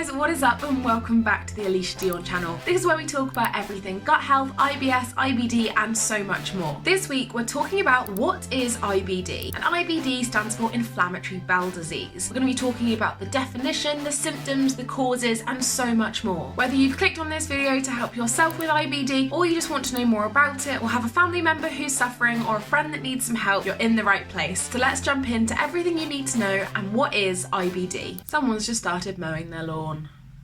guys, what is up and welcome back to the Alicia Dion channel. This is where we talk about everything gut health, IBS, IBD and so much more. This week we're talking about what is IBD, and IBD stands for Inflammatory Bowel Disease. We're going to be talking about the definition, the symptoms, the causes and so much more. Whether you've clicked on this video to help yourself with IBD or you just want to know more about it or have a family member who's suffering or a friend that needs some help, you're in the right place. So let's jump into everything you need to know and what is IBD. Someone's just started mowing their lawn.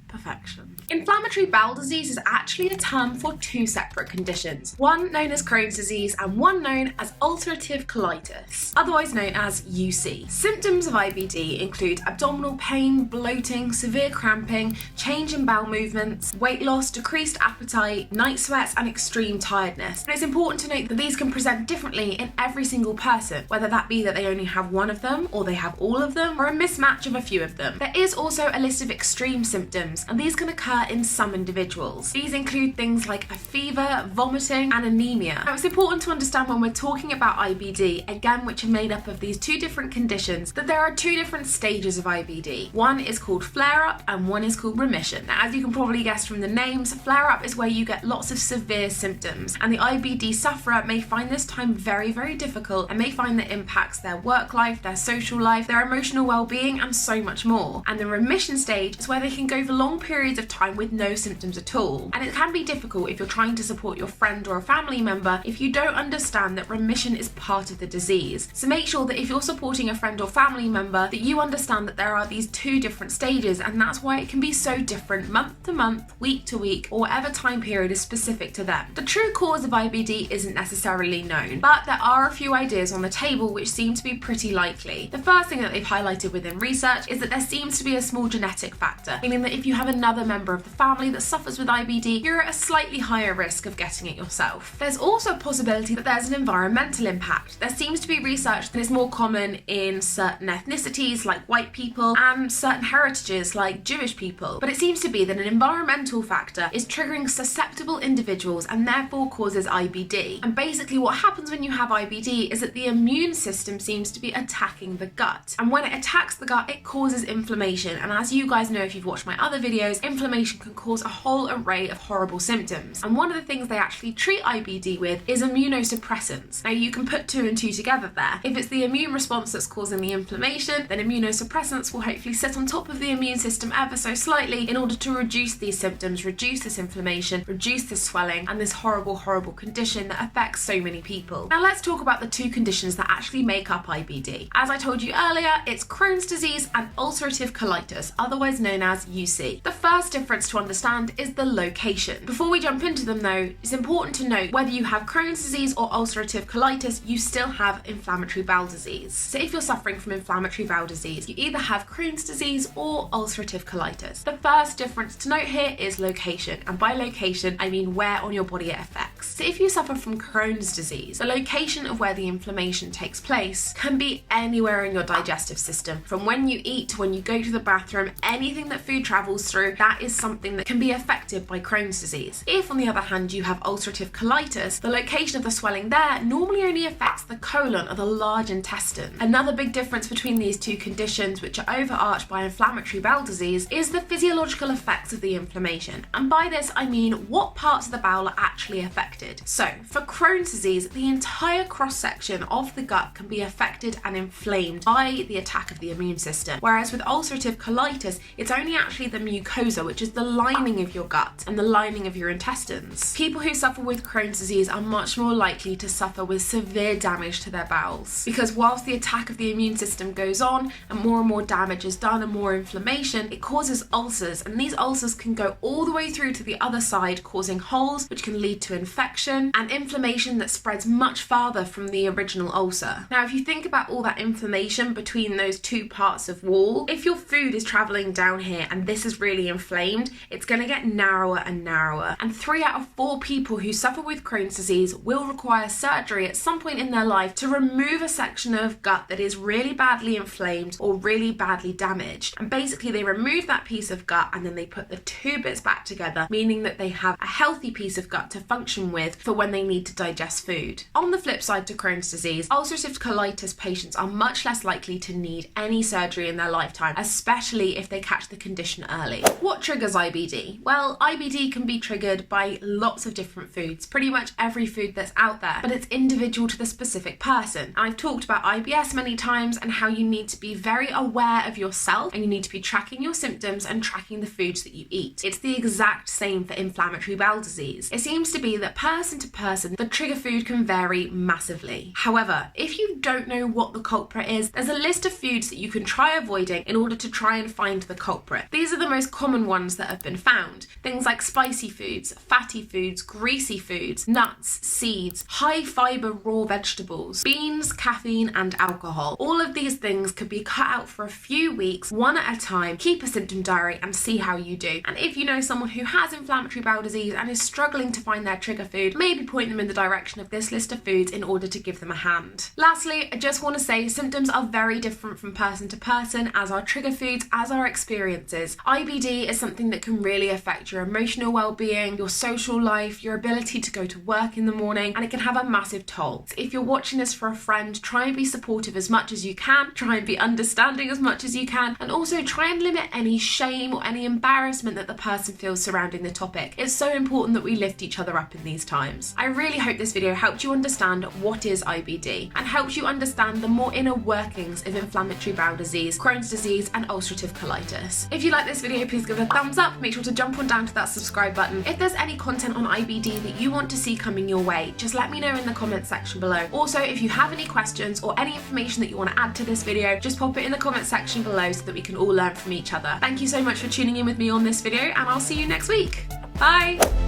Perfection. Inflammatory bowel disease is actually a term for two separate conditions, one known as Crohn's disease and one known as ulcerative colitis, otherwise known as UC. Symptoms of IBD include abdominal pain, bloating, severe cramping, change in bowel movements, weight loss, decreased appetite, night sweats and extreme tiredness. And it's important to note that these can present differently in every single person, whether that be that they only have one of them or they have all of them or a mismatch of a few of them. There is also a list of extreme symptoms, and these can occur in some individuals. These include things like a fever, vomiting and anemia. Now it's important to understand when we're talking about IBD, again which are made up of these two different conditions, that there are two different stages of IBD. One is called flare-up and one is called remission. Now as you can probably guess from the names, flare-up is where you get lots of severe symptoms, and the IBD sufferer may find this time very, very difficult and may find that impacts their work life, their social life, their emotional well-being and so much more. And the remission stage is where they can go for long periods of time with no symptoms at all. And it can be difficult if you're trying to support your friend or a family member if you don't understand that remission is part of the disease. So make sure that if you're supporting a friend or family member that you understand that there are these two different stages, and that's why it can be so different month to month, week to week, or whatever time period is specific to them. The true cause of IBD isn't necessarily known, but there are a few ideas on the table which seem to be pretty likely. The first thing that they've highlighted within research is that there seems to be a small genetic factor, meaning that if you have another member of the family that suffers with IBD, you're at a slightly higher risk of getting it yourself. There's also a possibility that there's an environmental impact. There seems to be research that is more common in certain ethnicities like white people and certain heritages like Jewish people, but it seems to be that an environmental factor is triggering susceptible individuals and therefore causes IBD. And basically what happens when you have IBD is that the immune system seems to be attacking the gut, and when it attacks the gut it causes inflammation, and as you guys know if you've watched my other videos, inflammation can cause a whole array of horrible symptoms. And one of the things they actually treat IBD with is immunosuppressants. Now you can put two and two together there. If it's the immune response that's causing the inflammation, then immunosuppressants will hopefully sit on top of the immune system ever so slightly in order to reduce these symptoms, reduce this inflammation, reduce this swelling and this horrible, horrible condition that affects so many people. Now let's talk about the two conditions that actually make up IBD. As I told you earlier, it's Crohn's disease and ulcerative colitis, otherwise known as UC. The first difference to understand is the location. Before we jump into them though, it's important to note whether you have Crohn's disease or ulcerative colitis, you still have inflammatory bowel disease. So if you're suffering from inflammatory bowel disease, you either have Crohn's disease or ulcerative colitis. The first difference to note here is location, and by location I mean where on your body it affects. So if you suffer from Crohn's disease, the location of where the inflammation takes place can be anywhere in your digestive system. From when you eat to when you go to the bathroom, anything that food travels through, that is something that can be affected by Crohn's disease. If on the other hand you have ulcerative colitis, the location of the swelling there normally only affects the colon or the large intestine. Another big difference between these two conditions, which are overarched by inflammatory bowel disease, is the physiological effects of the inflammation. And by this I mean what parts of the bowel are actually affected. So for Crohn's disease, the entire cross-section of the gut can be affected and inflamed by the attack of the immune system, whereas with ulcerative colitis it's only actually the mucosa, which is the lining of your gut and the lining of your intestines. People who suffer with Crohn's disease are much more likely to suffer with severe damage to their bowels, because whilst the attack of the immune system goes on and more damage is done and more inflammation, it causes ulcers, and these ulcers can go all the way through to the other side, causing holes which can lead to infection and inflammation that spreads much farther from the original ulcer. Now if you think about all that inflammation between those two parts of wall, if your food is travelling down here and this is really inflamed, it's going to get narrower and narrower. And 3 out of 4 people who suffer with Crohn's disease will require surgery at some point in their life to remove a section of gut that is really badly inflamed or really badly damaged. And basically they remove that piece of gut and then they put the two bits back together, meaning that they have a healthy piece of gut to function with for when they need to digest food. On the flip side to Crohn's disease, ulcerative colitis patients are much less likely to need any surgery in their lifetime, especially if they catch the condition early. quickly. What triggers IBD? Well, IBD can be triggered by lots of different foods, pretty much every food that's out there, but it's individual to the specific person. And I've talked about IBS many times and how you need to be very aware of yourself and you need to be tracking your symptoms and tracking the foods that you eat. It's the exact same for inflammatory bowel disease. It seems to be that person to person, the trigger food can vary massively. However, if you don't know what the culprit is, there's a list of foods that you can try avoiding in order to try and find the culprit. These are the most common ones that have been found. Things like spicy foods, fatty foods, greasy foods, nuts, seeds, high fiber raw vegetables, beans, caffeine, and alcohol. All of these things could be cut out for a few weeks, one at a time, keep a symptom diary and see how you do. And if you know someone who has inflammatory bowel disease and is struggling to find their trigger food, maybe point them in the direction of this list of foods in order to give them a hand. Lastly, I just want to say symptoms are very different from person to person, as are trigger foods, as are experiences. IBD is something that can really affect your emotional well-being, your social life, your ability to go to work in the morning, and it can have a massive toll. So if you're watching this for a friend, try and be supportive as much as you can, try and be understanding as much as you can, and also try and limit any shame or any embarrassment that the person feels surrounding the topic. It's so important that we lift each other up in these times. I really hope this video helped you understand what is IBD and helps you understand the more inner workings of inflammatory bowel disease, Crohn's disease, and ulcerative colitis. If you like this video, please give it a thumbs up. Make sure to jump on down to that subscribe button. If there's any content on IBD that you want to see coming your way, just let me know in the comments section below. Also, if you have any questions or any information that you want to add to this video, just pop it in the comment section below so that we can all learn from each other. Thank you so much for tuning in with me on this video, and I'll see you next week. Bye!